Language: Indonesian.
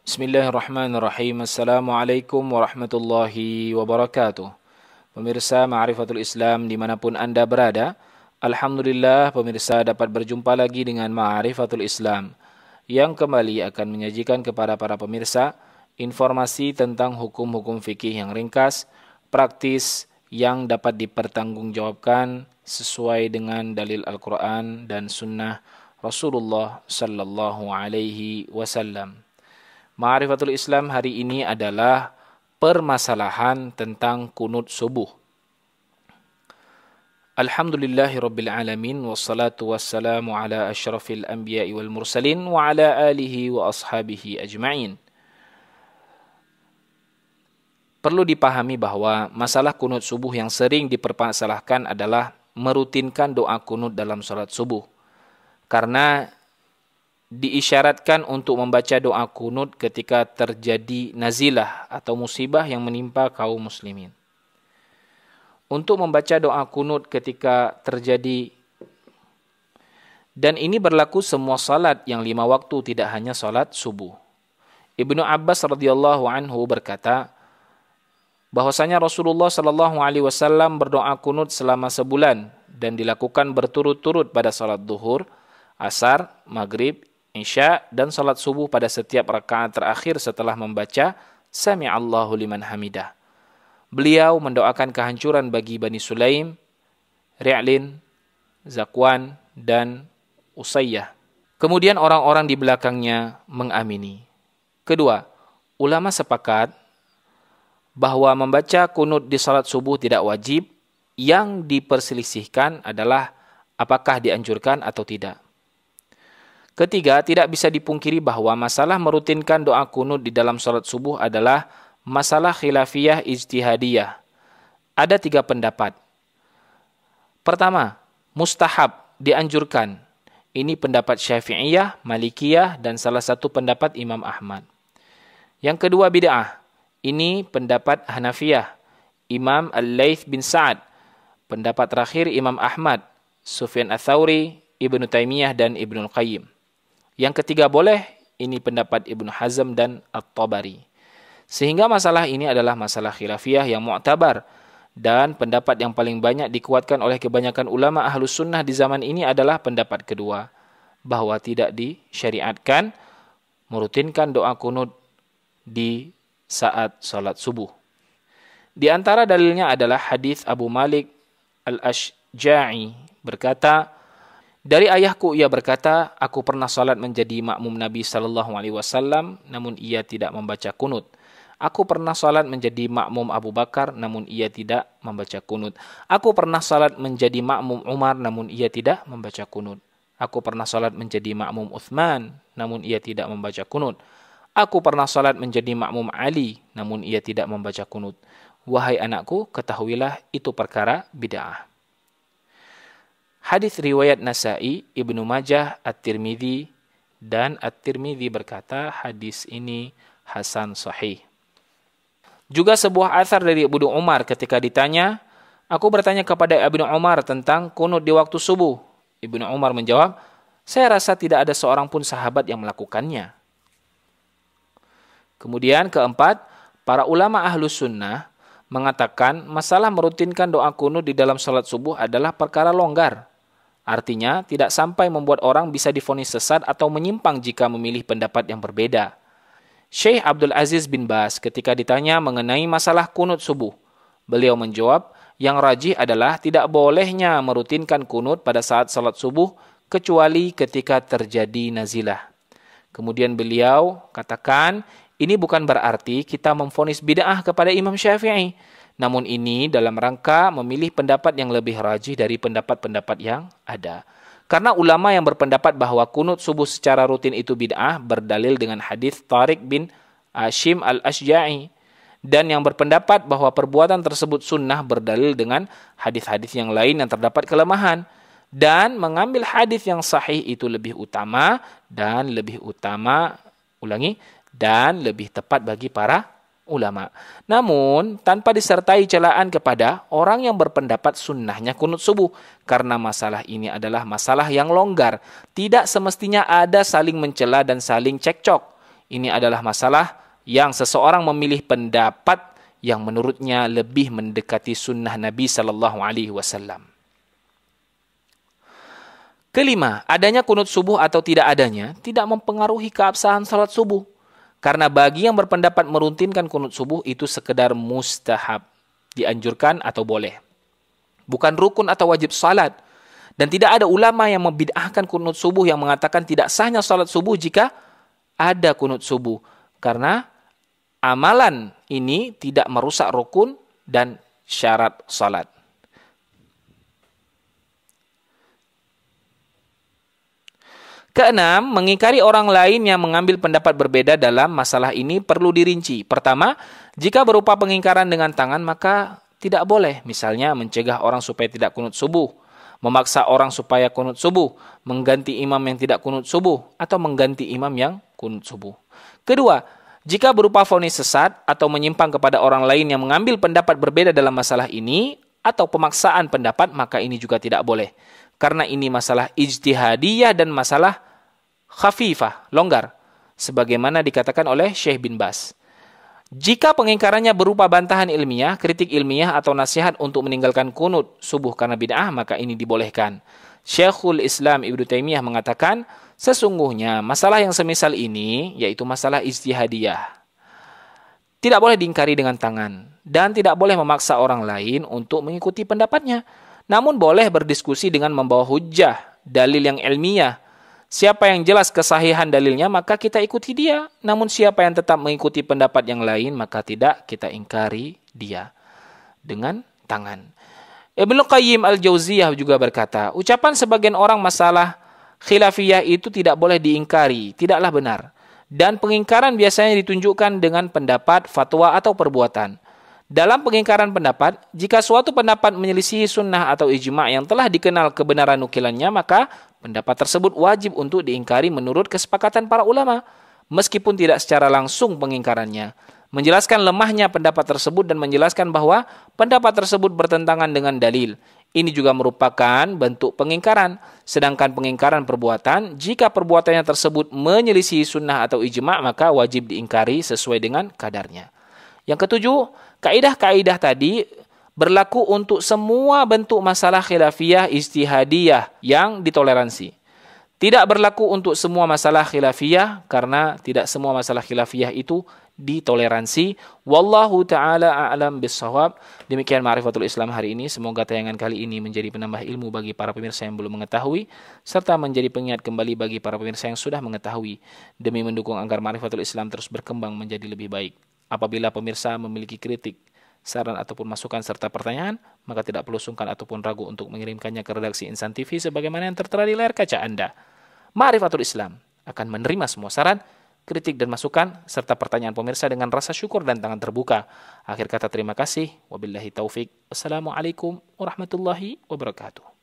Bismillahirrahmanirrahim. Assalamualaikum warahmatullahi wabarakatuh. Pemirsa Ma'rifatul Islam dimanapun Anda berada, Alhamdulillah pemirsa dapat berjumpa lagi dengan Ma'rifatul Islam yang kembali akan menyajikan kepada para pemirsa informasi tentang hukum-hukum fikih yang ringkas, praktis, yang dapat dipertanggungjawabkan sesuai dengan dalil Al-Quran dan Sunnah Rasulullah Sallallahu Alaihi Wasallam. Ma'rifatul Islam hari ini adalah permasalahan tentang kunut subuh. Alhamdulillahirabbil alamin wassalatu wassalamu ala asyrafil anbiya'i wal mursalin wa ala alihi wa ashabihi ajma'in. Perlu dipahami bahwa masalah kunut subuh yang sering dipermasalahkan adalah merutinkan doa kunut dalam salat subuh. Karena diisyaratkan untuk membaca doa kunut ketika terjadi nazilah atau musibah yang menimpa kaum muslimin. Untuk membaca doa kunut ketika terjadi, dan ini berlaku semua salat yang 5 waktu, tidak hanya salat subuh. Ibnu Abbas radhiyallahu anhu berkata bahwasanya Rasulullah sallallahu alaihi wasallam berdoa kunut selama sebulan dan dilakukan berturut-turut pada salat zuhur, asar, maghrib, Isya dan salat subuh pada setiap rakaat terakhir setelah membaca Sami'allahu liman hamidah. Beliau mendoakan kehancuran bagi Bani Sulaim, Ri'lin, Zakwan, dan Usayyah. Kemudian orang-orang di belakangnya mengamini. Kedua, ulama sepakat bahwa membaca kunut di salat subuh tidak wajib. Yang diperselisihkan adalah apakah dianjurkan atau tidak. Ketiga, tidak bisa dipungkiri bahwa masalah merutinkan doa kunut di dalam salat subuh adalah masalah khilafiyah ijtihadiyah. Ada 3 pendapat. Pertama, mustahab, dianjurkan. Ini pendapat Syafi'iyah, Malikiyah, dan salah satu pendapat Imam Ahmad. Yang kedua, bid'ah. Ini pendapat Hanafiyah, Imam Al-Laits bin Sa'ad. Pendapat terakhir Imam Ahmad, Sufyan Ats-Tsauri, Ibnu Taimiyah, dan Ibnu Qayyim. Yang ketiga boleh, ini pendapat Ibnu Hazm dan At-Tabari. Sehingga masalah ini adalah masalah khilafiyah yang mu'tabar. Dan pendapat yang paling banyak dikuatkan oleh kebanyakan ulama Ahlus Sunnah di zaman ini adalah pendapat kedua. Bahwa tidak disyariatkan merutinkan doa kunut di saat salat subuh. Di antara dalilnya adalah hadis Abu Malik Al-Ashja'i berkata, dari ayahku ia berkata, aku pernah salat menjadi makmum Nabi sallallahu alaihi wasallam namun ia tidak membaca kunut. Aku pernah salat menjadi makmum Abu Bakar namun ia tidak membaca kunut. Aku pernah salat menjadi makmum Umar namun ia tidak membaca kunut. Aku pernah salat menjadi makmum Utsman namun ia tidak membaca kunut. Aku pernah salat menjadi makmum Ali namun ia tidak membaca kunut. Wahai anakku, ketahuilah itu perkara bid'ah. Hadis riwayat Nasa'i, Ibnu Majah, At-Tirmidzi, dan At-Tirmidzi berkata hadis ini hasan sahih. Juga sebuah athar dari Ibnu Umar ketika ditanya, aku bertanya kepada Ibnu Umar tentang kunut di waktu subuh. Ibnu Umar menjawab, saya rasa tidak ada seorang pun sahabat yang melakukannya. Kemudian keempat, para ulama Ahlus Sunnah mengatakan masalah merutinkan doa kunut di dalam salat subuh adalah perkara longgar. Artinya, tidak sampai membuat orang bisa divonis sesat atau menyimpang jika memilih pendapat yang berbeda. Syekh Abdul Aziz bin Baz ketika ditanya mengenai masalah kunut subuh, beliau menjawab, yang rajih adalah tidak bolehnya merutinkan kunut pada saat salat subuh kecuali ketika terjadi nazilah. Kemudian beliau katakan, ini bukan berarti kita memvonis bid'ah kepada Imam Syafi'i. Namun ini dalam rangka memilih pendapat yang lebih rajih dari pendapat-pendapat yang ada. Karena ulama yang berpendapat bahwa kunut subuh secara rutin itu bid'ah berdalil dengan hadis Tariq bin Hashim Al-Ashja'i. Dan yang berpendapat bahwa perbuatan tersebut sunnah berdalil dengan hadis-hadis yang lain yang terdapat kelemahan. Dan mengambil hadis yang sahih itu lebih utama dan lebih tepat bagi para ulama. Namun, tanpa disertai celaan kepada orang yang berpendapat sunnahnya kunut subuh. Karena masalah ini adalah masalah yang longgar. Tidak semestinya ada saling mencela dan saling cekcok. Ini adalah masalah yang seseorang memilih pendapat yang menurutnya lebih mendekati sunnah Nabi sallallahu alaihi wasallam. Kelima, adanya kunut subuh atau tidak adanya tidak mempengaruhi keabsahan salat subuh. Karena bagi yang berpendapat merutinkan kunut subuh itu sekedar mustahab, dianjurkan atau boleh. Bukan rukun atau wajib salat. Dan tidak ada ulama yang membid'ahkan kunut subuh yang mengatakan tidak sahnya salat subuh jika ada kunut subuh. Karena amalan ini tidak merusak rukun dan syarat salat. Keenam, mengingkari orang lain yang mengambil pendapat berbeda dalam masalah ini perlu dirinci. Pertama, jika berupa pengingkaran dengan tangan maka tidak boleh. Misalnya mencegah orang supaya tidak kunut subuh, memaksa orang supaya kunut subuh, mengganti imam yang tidak kunut subuh, atau mengganti imam yang kunut subuh. Kedua, jika berupa vonis sesat atau menyimpang kepada orang lain yang mengambil pendapat berbeda dalam masalah ini, atau pemaksaan pendapat, maka ini juga tidak boleh. Karena ini masalah ijtihadiyah dan masalah khafifah, longgar. Sebagaimana dikatakan oleh Syekh bin Baz. Jika pengingkarannya berupa bantahan ilmiah, kritik ilmiah, atau nasihat untuk meninggalkan kunut subuh karena bid'ah, maka ini dibolehkan. Syekhul Islam Ibnu Taimiyah mengatakan, sesungguhnya masalah yang semisal ini, yaitu masalah ijtihadiyah, tidak boleh diingkari dengan tangan, dan tidak boleh memaksa orang lain untuk mengikuti pendapatnya. Namun boleh berdiskusi dengan membawa hujjah, dalil yang ilmiah. Siapa yang jelas kesahihan dalilnya, maka kita ikuti dia. Namun siapa yang tetap mengikuti pendapat yang lain, maka tidak kita ingkari dia dengan tangan. Ibnu Qayyim al-Jauziyah juga berkata, ucapan sebagian orang masalah khilafiyah itu tidak boleh diingkari, tidaklah benar. Dan pengingkaran biasanya ditunjukkan dengan pendapat, fatwa, atau perbuatan. Dalam pengingkaran pendapat, jika suatu pendapat menyelisihi sunnah atau ijma' yang telah dikenal kebenaran nukilannya, maka pendapat tersebut wajib untuk diingkari menurut kesepakatan para ulama, meskipun tidak secara langsung pengingkarannya. Menjelaskan lemahnya pendapat tersebut dan menjelaskan bahwa pendapat tersebut bertentangan dengan dalil. Ini juga merupakan bentuk pengingkaran. Sedangkan pengingkaran perbuatan, jika perbuatannya tersebut menyelisihi sunnah atau ijma', maka wajib diingkari sesuai dengan kadarnya. Yang ketujuh, kaidah-kaidah tadi berlaku untuk semua bentuk masalah khilafiyah ijtihadiyah yang ditoleransi. Tidak berlaku untuk semua masalah khilafiyah karena tidak semua masalah khilafiyah itu ditoleransi. Wallahu ta'ala a'lam bissawab. Demikian Ma'rifatul Islam hari ini. Semoga tayangan kali ini menjadi penambah ilmu bagi para pemirsa yang belum mengetahui, serta menjadi pengingat kembali bagi para pemirsa yang sudah mengetahui, demi mendukung agar Ma'rifatul Islam terus berkembang menjadi lebih baik. Apabila pemirsa memiliki kritik, saran ataupun masukan serta pertanyaan, maka tidak perlu sungkan ataupun ragu untuk mengirimkannya ke redaksi Insan TV sebagaimana yang tertera di layar kaca Anda. Ma'rifatul Islam akan menerima semua saran, kritik dan masukan serta pertanyaan pemirsa dengan rasa syukur dan tangan terbuka. Akhir kata terima kasih. Wabillahi taufik. Wassalamualaikum warahmatullahi wabarakatuh.